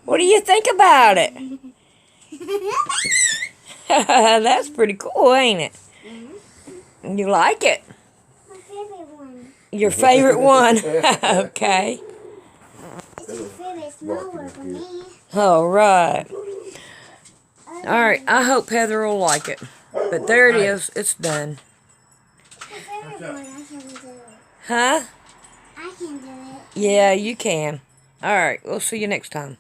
What do you think about it? That's pretty cool, ain't it? You like it? My favorite one. Your favorite one? Okay. It's your favorite small one for me. All right. All right. I hope Heather will like it. But there it is. It's done. My favorite one, I can do it. Huh? I can do it. Yeah, you can. All right. We'll see you next time.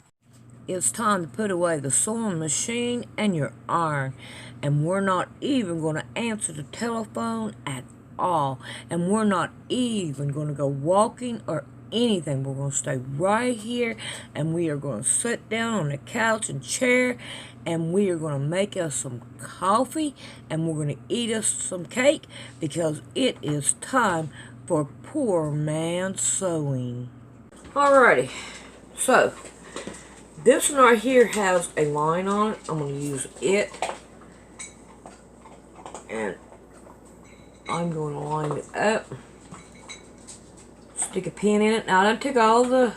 It's time to put away the sewing machine and your iron. And we're not even going to answer the telephone at all. And we're not even going to go walking or anything. We're going to stay right here. And we are going to sit down on the couch and chair. And we are going to make us some coffee. And we're going to eat us some cake. Because it is time for Poor Man Sewing. Alrighty. So, this one right here has a line on it. I'm going to use it. And I'm going to line it up. Stick a pin in it. Now, I took all the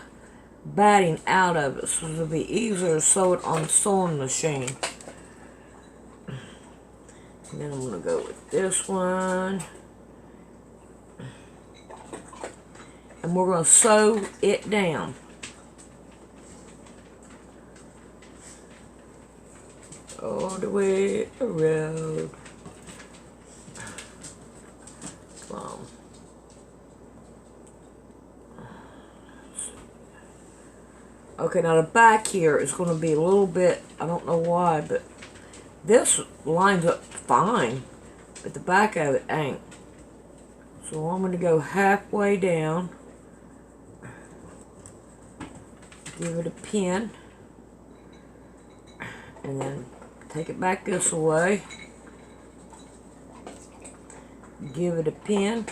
batting out of it, so it'll be easier to sew it on the sewing machine. And then I'm going to go with this one. And we're going to sew it down. All the way around. Come on. Okay, now the back here is going to be a little bit, I don't know why, but this lines up fine, but the back of it ain't. So I'm going to go halfway down. Give it a pin. And then take it back this way. Give it a pin.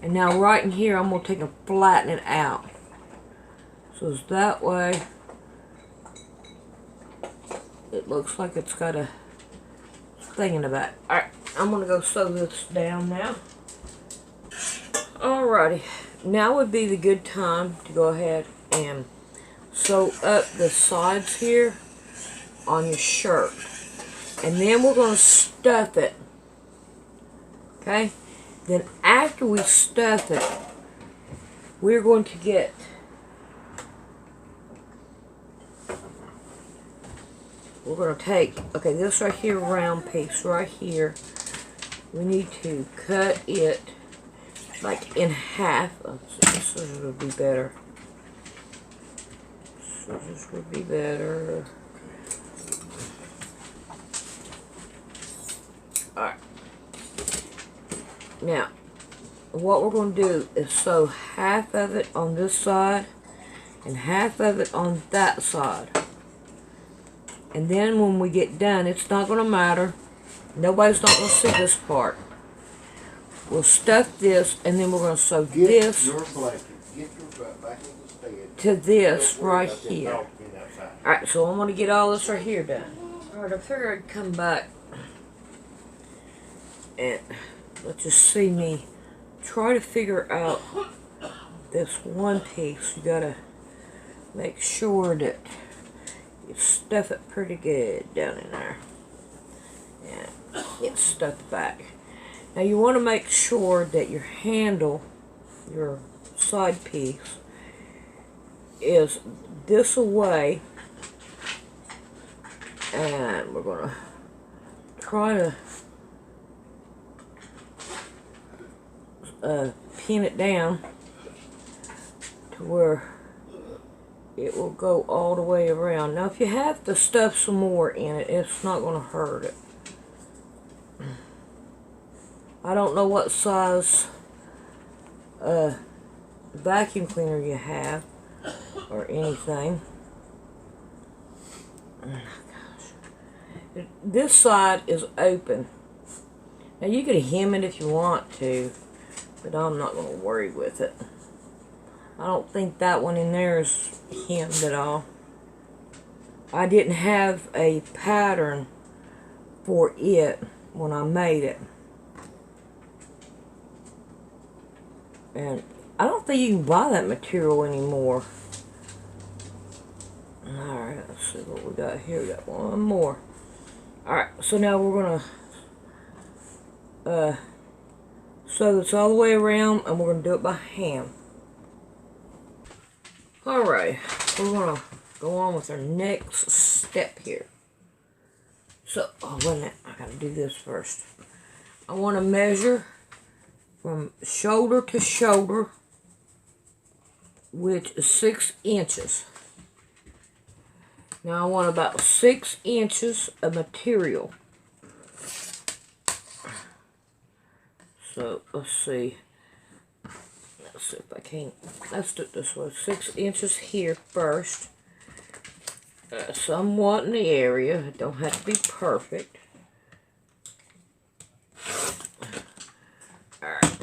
And now right in here, I'm going to take and flatten it out. So it's that way. It looks like it's got a thing in the back. Alright, I'm going to go sew this down now. Alrighty. Now would be the good time to go ahead and sew up the sides here on your shirt. And then we're going to stuff it. Okay? Then after we stuff it, we're going to get we're going to take, okay, this right here, round piece right here, we need to cut it like in half. Scissors would be better. Scissors would be better. Alright. Now, what we're going to do is sew half of it on this side and half of it on that side. And then when we get done, it's not going to matter. Nobody's not going to see this part. We'll stuff this, and then we're going to sew this to this right here. Alright, so I'm going to get all this right here done. Alright, I figured I'd come back and let's just see me try to figure out this one piece. You got to make sure that you stuff it pretty good down in there. And get stuffed back. Now you want to make sure that your handle, your side piece, is this away. And we're going to try to pin it down to where it will go all the way around. Now if you have to stuff some more in it, it's not going to hurt it. I don't know what size vacuum cleaner you have or anything. Oh gosh. This side is open. Now you could hem it if you want to, but I'm not going to worry with it. I don't think that one in there is hemmed at all. I didn't have a pattern for it when I made it. And I don't think you can buy that material anymore. Alright, let's see what we got here. We got one more. Alright, so now we're going to sew this all the way around, and we're going to do it by hand. Alright, we're going to go on with our next step here. So, oh wait a minute, I got to do this first. I want to measure from shoulder to shoulder, which is 6 inches. Now I want about 6 inches of material. So let's see. Let's see if I can. Let's do it this way. 6 inches here first. Somewhat in the area. It don't have to be perfect. Alright.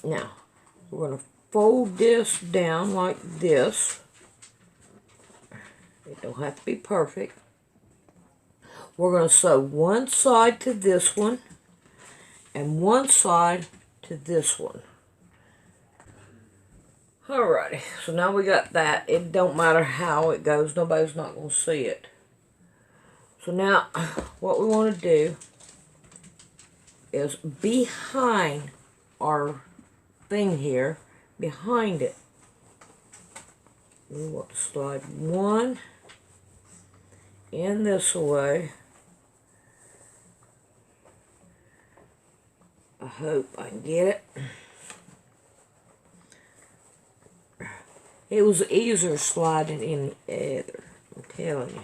Now, we're going to fold this down like this. It don't have to be perfect. We're going to sew one side to this one and one side to this one. Alrighty, so now we got that. It don't matter how it goes. Nobody's not going to see it. So now, what we want to do is behind our thing here, behind it, we want to slide one in this way. I hope I can get it. It was easier sliding in the other, I'm telling you.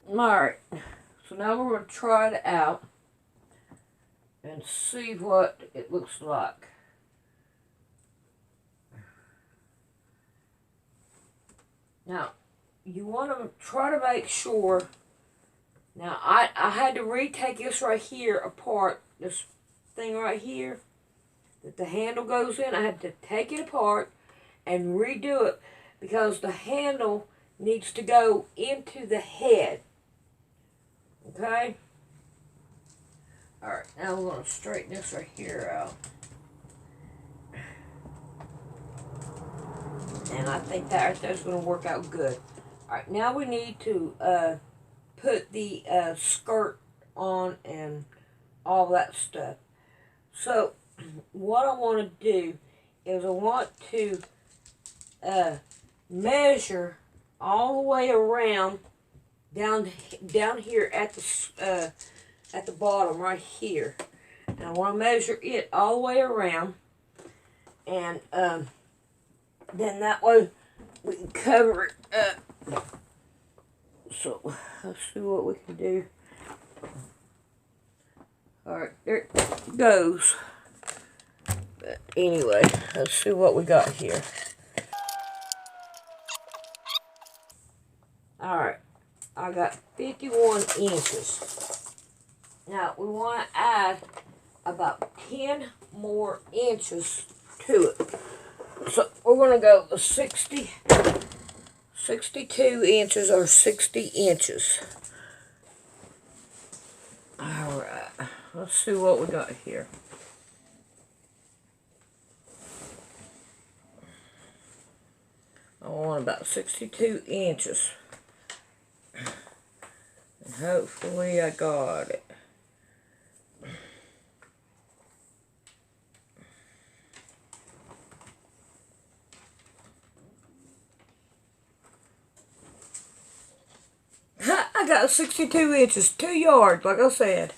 Alright, so now we're going to try it out and see what it looks like. Now, you want to try to make sure. Now, I had to retake this right here apart, this thing right here, that the handle goes in. I had to take it apart and redo it because the handle needs to go into the head. Okay? Alright, now we're going to straighten this right here out. And I think that right there is going to work out good. Alright, now we need to put the skirt on and all that stuff. So, what I want to do is I want to measure all the way around down here at the bottom right here. And I want to measure it all the way around, and then that way we can cover it up. So let's see what we can do. Alright, there it goes. But anyway, let's see what we got here. Alright, I got 51 inches. Now, we want to add about 10 more inches to it. So, we're going to go 62 inches or 60 inches. Alright, let's see what we got here. I want about 62 inches. And hopefully I got it. I got 62 inches, 2 yards, like I said.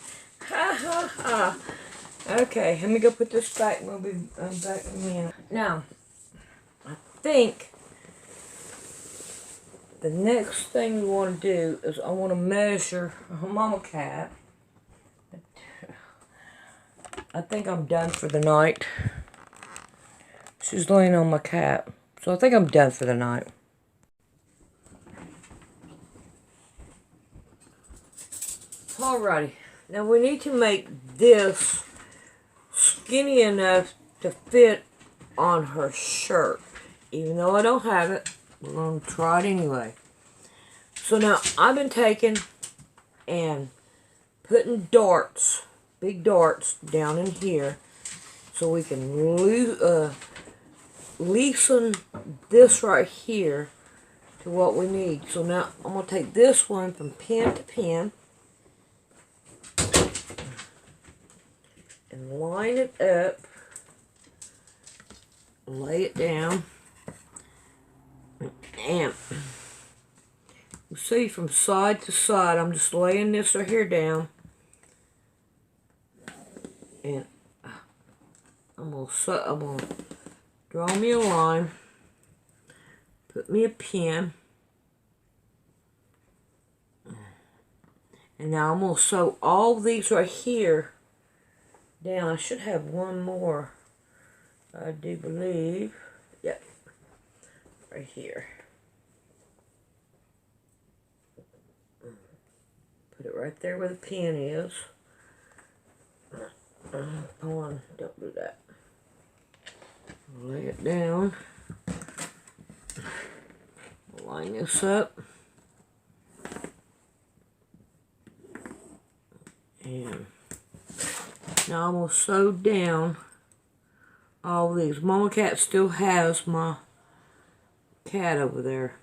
Ha ha ha. Okay, let me go put this back and we'll be back in a minute. Now, I think the next thing we want to do is I want to measure a mama cat. I think I'm done for the night. She's laying on my cat. So I think I'm done for the night. Alrighty, now we need to make this skinny enough to fit on her shirt. Even though I don't have it, we're going to try it anyway. So now I've been taking and putting darts, big darts, down in here so we can loosen this right here to what we need. So now I'm going to take this one from pin to pin and line it up, lay it down, and you see from side to side, I'm just laying this right here down, and I'm gonna draw me a line, put me a pin, and now I'm gonna sew all these right here down. I should have one more, I do believe. Yep, right here. Put it right there where the pin is. Come on, don't do that. Lay it down. Line this up. And now I'm going to sew down all these. Mama Cat still has my cat over there.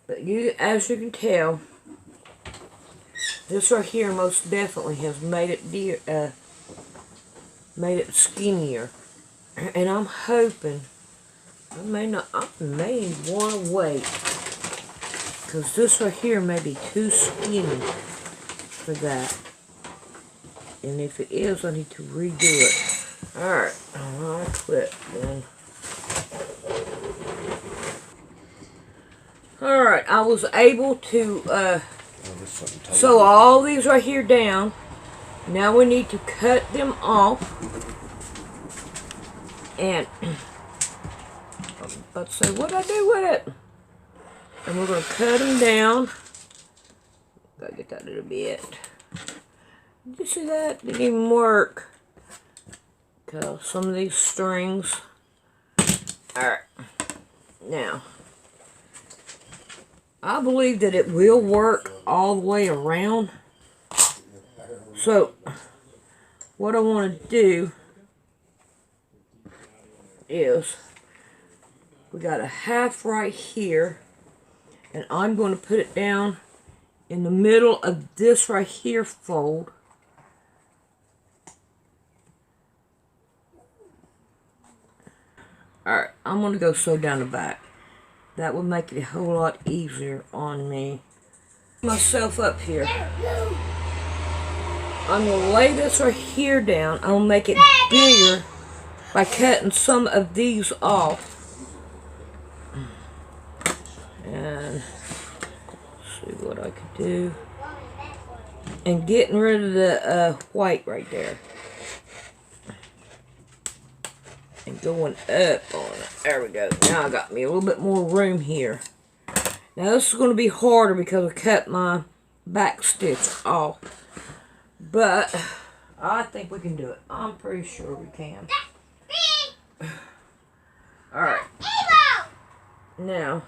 But as you can tell, this right here most definitely has made it skinnier. And I'm hoping I may want to wait, because this right here may be too skinny for that. And if it is, I need to redo it. Alright, I'll quit then. Alright, I was able to sew all these right here down. Now we need to cut them off. And I was about to say, what'd I do with it? And we're going to cut them down. Gotta get that little bit. Did you see that? Didn't even work. Because some of these strings. Alright. Now, I believe that it will work all the way around. So, what I want to do is, we got a half right here, and I'm going to put it down in the middle of this right here fold. Alright, I'm going to go sew down the back. That would make it a whole lot easier on me. Myself up here. I'm going to lay this right here down. I'm going to make it bigger by cutting some of these off. And see what I could do. And getting rid of the white right there. And going up on it. There we go. Now I got me a little bit more room here. Now this is going to be harder because I cut my back stitch off. But I think we can do it. I'm pretty sure we can. Alright. Now,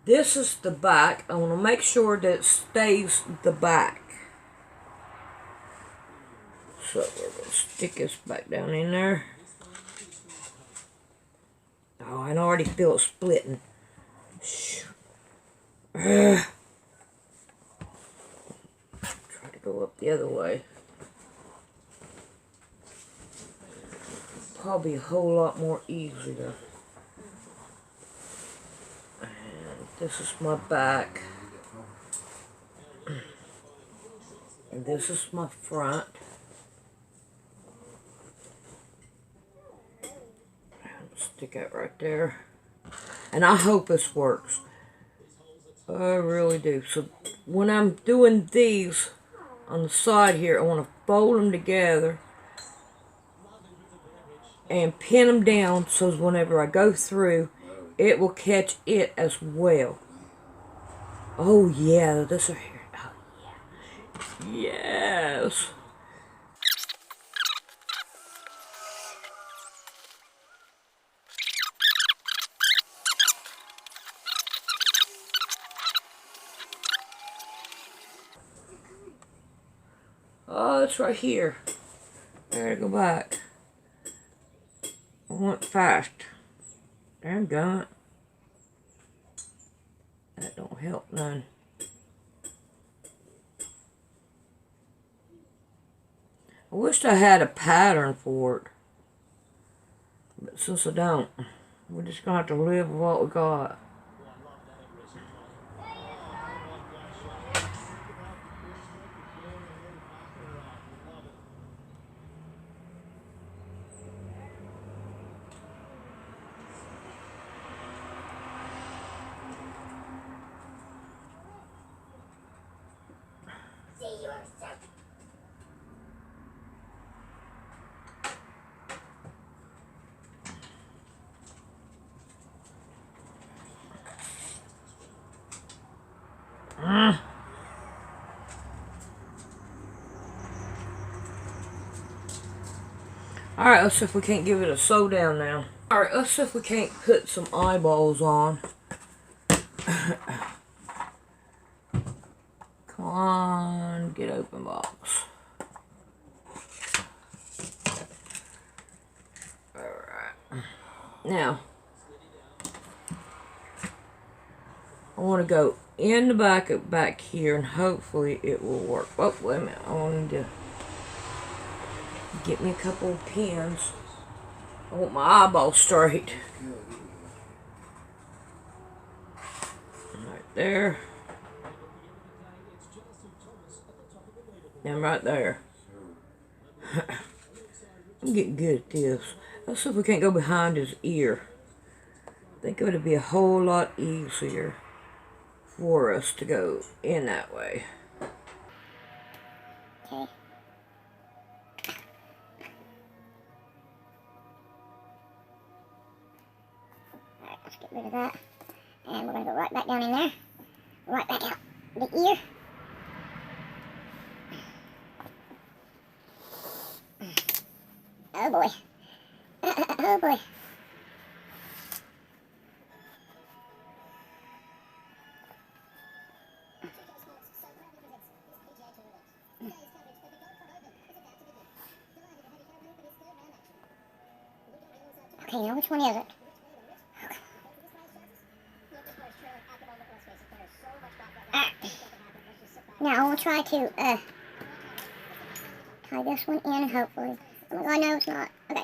this is the back. I want to make sure that it stays the back. So we're going to stick this back down in there. Oh, I can already feel it splitting. Try to go up the other way. Probably a whole lot more easier. And this is my back. And this is my front. Stick that right there. And I hope this works. I really do. So when I'm doing these on the side here, I want to fold them together and pin them down so whenever I go through, it will catch it as well. Oh yeah, this right here. Oh yeah. Yes. Oh, it's right here. I gotta go back. I went fast. Damn it. That don't help none. I wished I had a pattern for it. But since I don't, we're just gonna have to live with what we got. Alright, let's see if we can't give it a slow down now. Alright, let's see if we can't put some eyeballs on. Come on, get open box. Alright. Now, I want to go in the back here and hopefully it will work. Oh, wait a minute. I want to get me a couple of pins. I want my eyeball straight. Right there. And right there. I'm getting good at this. Let's see if we can't go behind his ear. I think it would be a whole lot easier for us to go in that way. Okay. Alright, let's get rid of that. And we're going to go right back down in there. Right back out the ear. Oh boy. Oh boy. Okay, now which one is it? Now I will try to tie this one in, hopefully. Oh my god, no, it's not. Okay.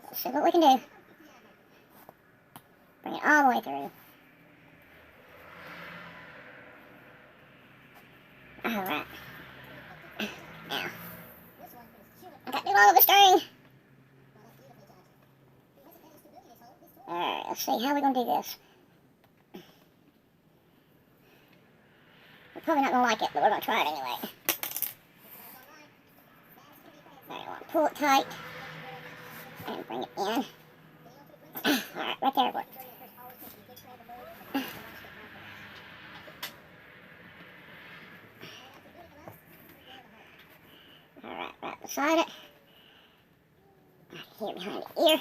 Let's see what we can do. Bring it all the way through. Alright. Now. I got too long of a string. Alright, let's see how we're going to do this. We're probably not going to like it, but we're going to try it anyway. Alright, I want to pull it tight. And bring it in. Alright, right there it works. Alright, right beside it. Right here behind the ear.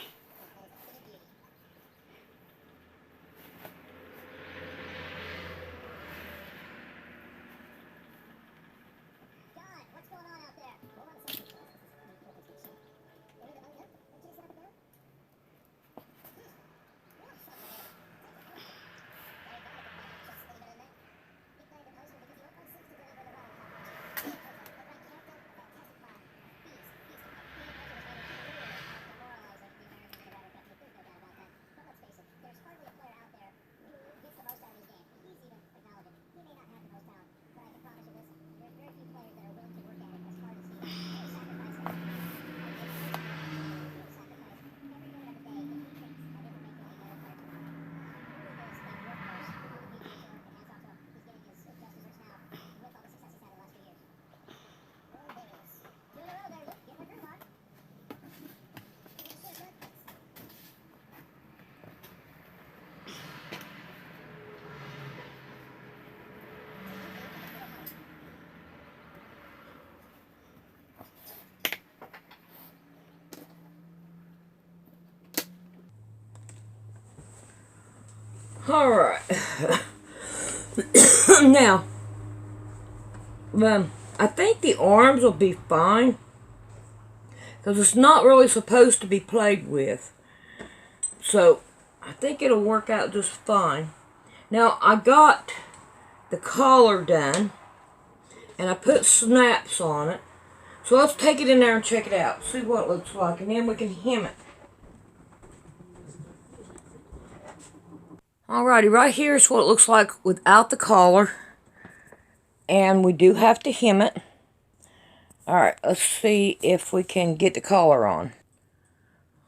Alright. Now, I think the arms will be fine, because it's not really supposed to be played with. So, I think it'll work out just fine. Now, I got the collar done, and I put snaps on it. So let's take it in there and check it out. See what it looks like, and then we can hem it. Alrighty, right here is what it looks like without the collar. And we do have to hem it. Alright, let's see if we can get the collar on.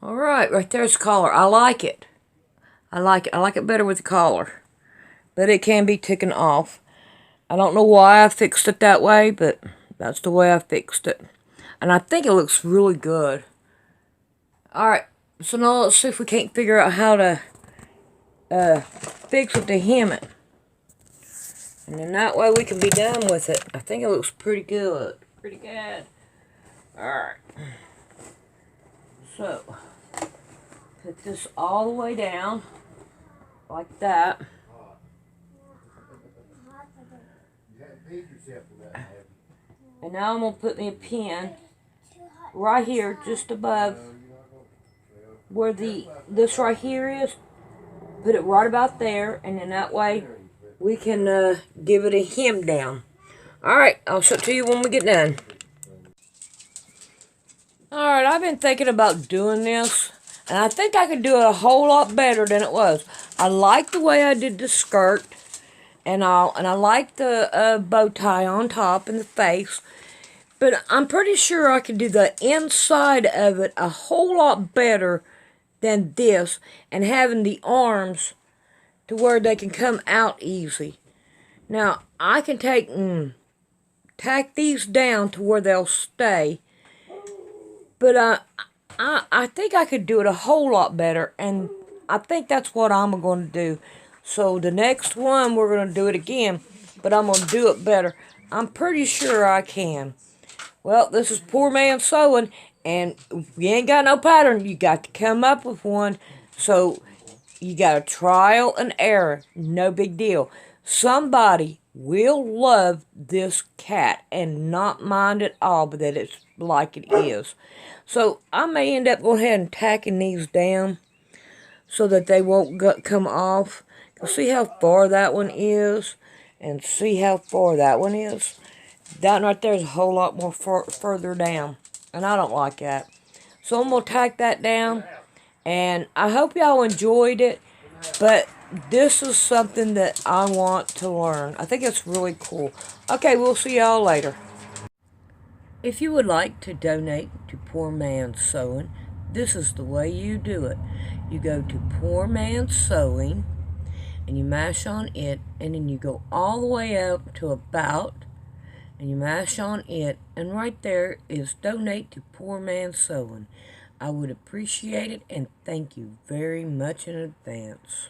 Alright, right there's the collar. I like it. I like it better with the collar. But it can be taken off. I don't know why I fixed it that way, but that's the way I fixed it. And I think it looks really good. Alright, so now let's see if we can't figure out how to fix it to hem it. And then that way we can be done with it. I think it looks pretty good. Pretty good. Alright. So, put this all the way down. Like that. And now I'm going to put me a pin right here, just above where this right here is. Put it right about there, and then that way we can give it a hem down. Alright, I'll show it to you when we get done. Alright, I've been thinking about doing this, and I think I could do it a whole lot better than it was. I like the way I did the skirt, and I like the bow tie on top and the face, but I'm pretty sure I could do the inside of it a whole lot better than this, and having the arms to where they can come out easy. Now, I can take and tack these down to where they'll stay, but I think I could do it a whole lot better, and I think that's what I'm going to do. So the next one, we're going to do it again, but I'm going to do it better. I'm pretty sure I can. Well, this is Poor Man Sewing, and if you ain't got no pattern, you got to come up with one. So you got to trial and error. No big deal. Somebody will love this cat and not mind at all, but that it's like it is. So I may end up going ahead and tacking these down so that they won't come off. See how far that one is, and see how far that one is. That right there is a whole lot more further down, and I don't like that. So I'm going to tack that down, and I hope y'all enjoyed it, but this is something that I want to learn. I think it's really cool. Okay, we'll see y'all later. If you would like to donate to Poor Man Sewing, this is the way you do it. You go to Poor Man Sewing, and you mash on it, and then you go all the way up to About, and you mash on it, and right there is Donate to Poor Man Sewing. I would appreciate it, and thank you very much in advance.